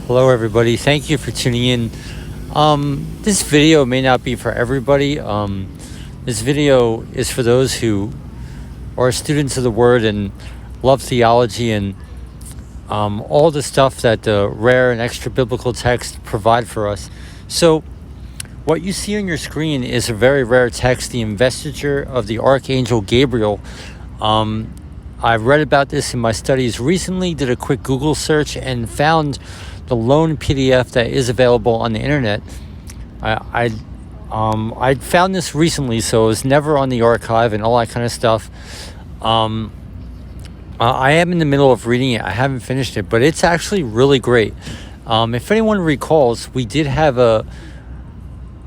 Hello everybody, thank you for tuning in. This video may not be for everybody. This video is for those who are students of the Word and love theology and all the stuff that the rare and extra biblical texts provide for us. So what you see on your screen is a very rare text, the investiture of the Archangel Gabriel. I read about this in my studies recently, did a quick Google search and found the lone PDF that is available on the internet. I found this recently, so it was never on the archive and all that kind of stuff. I am in the middle of reading it. I haven't finished it, but it's actually really great. If anyone recalls, we did have a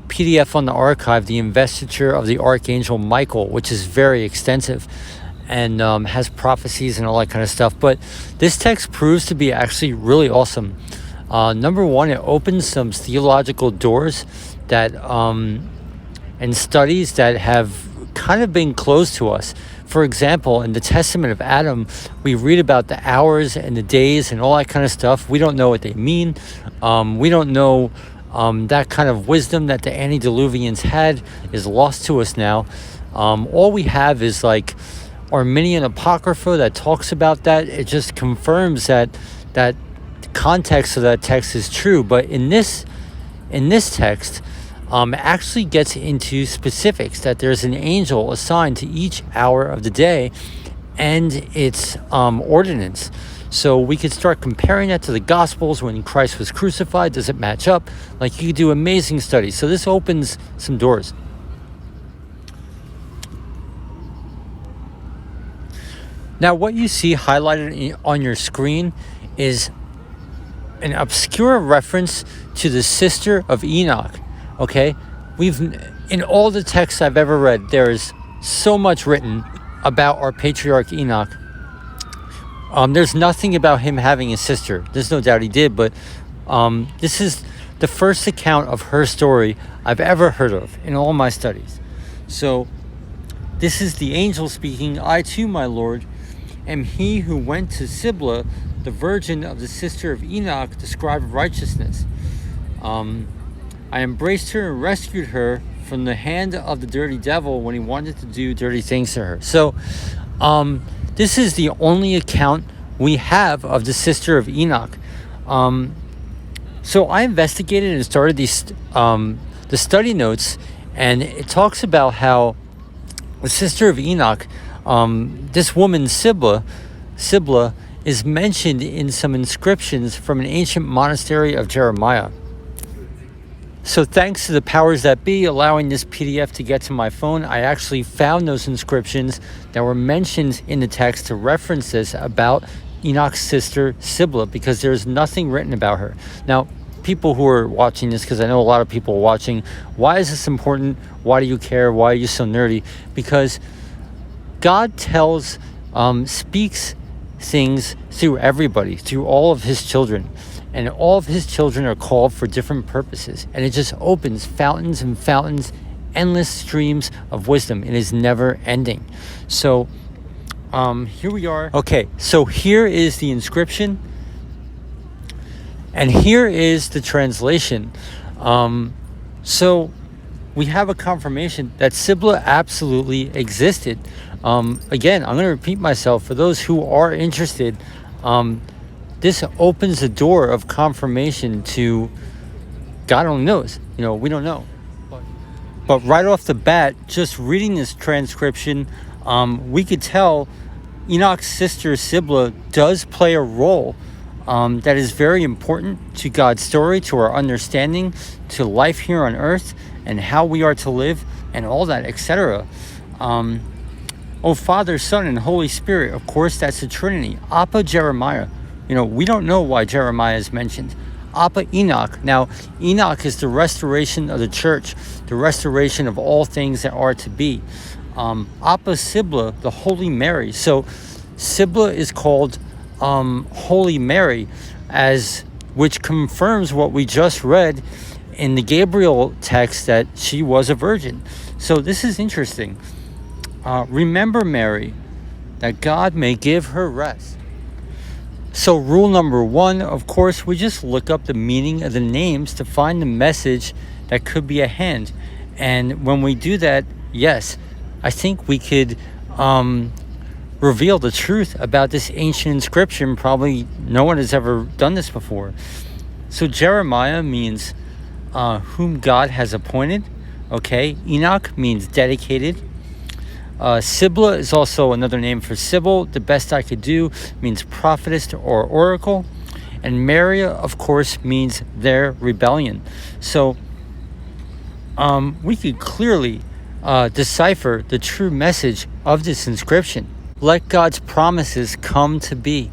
PDF on the archive, the investiture of the Archangel Michael, which is very extensive and has prophecies and all that kind of stuff. But this text proves to be actually really awesome. Number one, it opens some theological doors that and studies that have kind of been closed to us. For example, in the Testament of Adam, we read about the hours and the days and all that kind of stuff. We don't know what they mean. We don't know that kind of wisdom that the antediluvians had is lost to us now. All we have is like Arminian Apocrypha that talks about that. It just confirms that context of that text is true, but in this text actually gets into specifics that there's an angel assigned to each hour of the day and its ordinance. So we could start comparing that to the Gospels when Christ was crucified. Does it match up? Like, you could do amazing studies. So this opens some doors. Now what you see highlighted on your screen is an obscure reference to the sister of Enoch. Okay, in all the texts I've ever read, there is so much written about our patriarch Enoch. There's nothing about him having a sister. There's no doubt he did, but this is the first account of her story I've ever heard of in all my studies. So this is the angel speaking. I too, my Lord, am he who went to Sibylla, the virgin of the sister of Enoch, the scribe of righteousness. I embraced her and rescued her from the hand of the dirty devil when he wanted to do dirty things to her. So this is the only account we have of the sister of Enoch. So I investigated and started the study notes, and it talks about how the sister of Enoch, this woman Sibylla, is mentioned in some inscriptions from an ancient monastery of Jeremiah. So thanks to the powers that be allowing this PDF to get to my phone, I actually found those inscriptions that were mentioned in the text to reference this about Enoch's sister Sibylla, because there's nothing written about her. Now, people who are watching this, because I know a lot of people are watching, why is this important? Why do you care? Why are you so nerdy? Because God speaks things through everybody, through all of his children, and all of his children are called for different purposes, and it just opens fountains and fountains, endless streams of wisdom. It is never ending. So here we are. Okay, so here is the inscription and here is the translation. So we have a confirmation that Sibylla absolutely existed. Again, I'm going to repeat myself for those who are interested. This opens the door of confirmation to God only knows. We don't know. But right off the bat, just reading this transcription, we could tell Enoch's sister Sibylla does play a role that is very important to God's story, to our understanding, to life here on earth, and how we are to live, and all that, etc. Oh, Father, Son, and Holy Spirit. Of course, that's the Trinity. Appa Jeremiah. We don't know why Jeremiah is mentioned. Appa Enoch. Now, Enoch is the restoration of the church, the restoration of all things that are to be. Appa Sibylla, the Holy Mary. So Sibylla is called Holy Mary, which confirms what we just read in the Gabriel text, that she was a virgin. So this is interesting. Remember Mary, that God may give her rest. So rule number one, of course, we just look up the meaning of the names to find the message that could be at hand. And when we do that, yes, I think we could reveal the truth about this ancient inscription. Probably no one has ever done this before. So Jeremiah means whom God has appointed. Okay, Enoch means dedicated. Sibylla is also another name for Sibyl. The best I could do means prophetess or oracle. And Maria, of course, means their rebellion. So we could clearly decipher the true message of this inscription. Let God's promises come to be,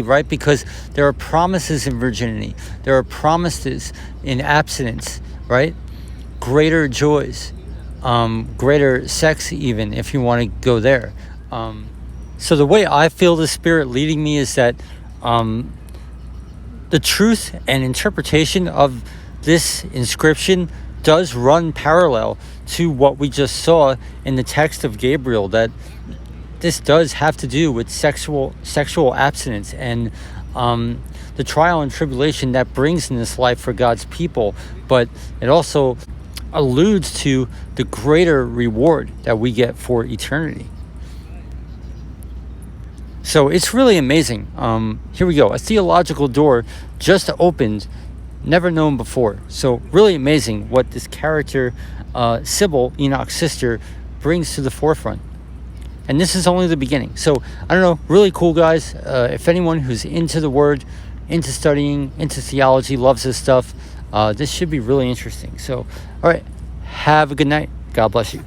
right? Because there are promises in virginity. There are promises in abstinence, right? Greater joys, greater sex even, if you want to go there. So the way I feel the Spirit leading me is that the truth and interpretation of this inscription does run parallel to what we just saw in the text of Gabriel, that this does have to do with sexual abstinence and the trial and tribulation that brings in this life for God's people. But it also alludes to the greater reward that we get for eternity. So it's really amazing. Here we go. A theological door just opened, never known before. So really amazing what this character, Sibyl, Enoch's sister, brings to the forefront. And this is only the beginning. So, I don't know, really cool, guys. If anyone who's into the Word, into studying, into theology, loves this stuff, this should be really interesting. So, all right, have a good night. God bless you.